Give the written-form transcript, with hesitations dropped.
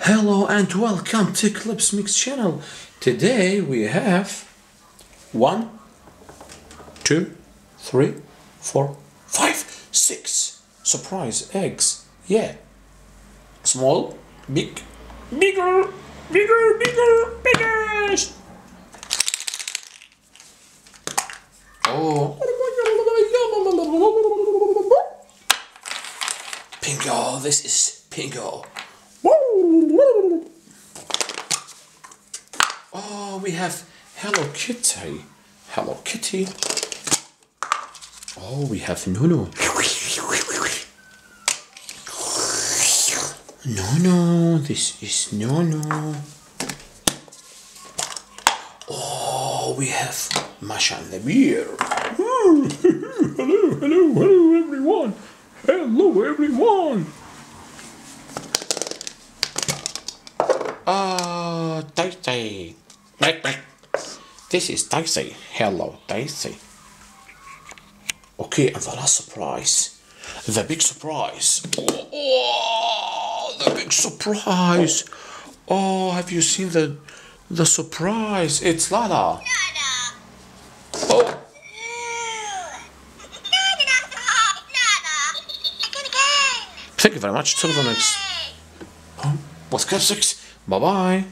Hello and welcome to Clipsmixxx channel. Today we have 1, 2, 3, 4, 5, 6 surprise eggs. Yeah. Small, big, bigger, bigger, bigger, biggest. Oh. Pingo, this is Pingo. Oh, we have Hello Kitty. Hello Kitty. Oh, we have Nunu. Nunu, this is Nunu. Oh, we have Masha and the beer. Hello, hello everyone. Hello everyone. Daisy. This is Daisy. Hello, Daisy. Okay, and the last surprise. The big surprise. Oh, the big surprise. Oh, have you seen the surprise? It's Lala. Oh. Thank you very much. Till the next with Clipsmixxx. Bye bye.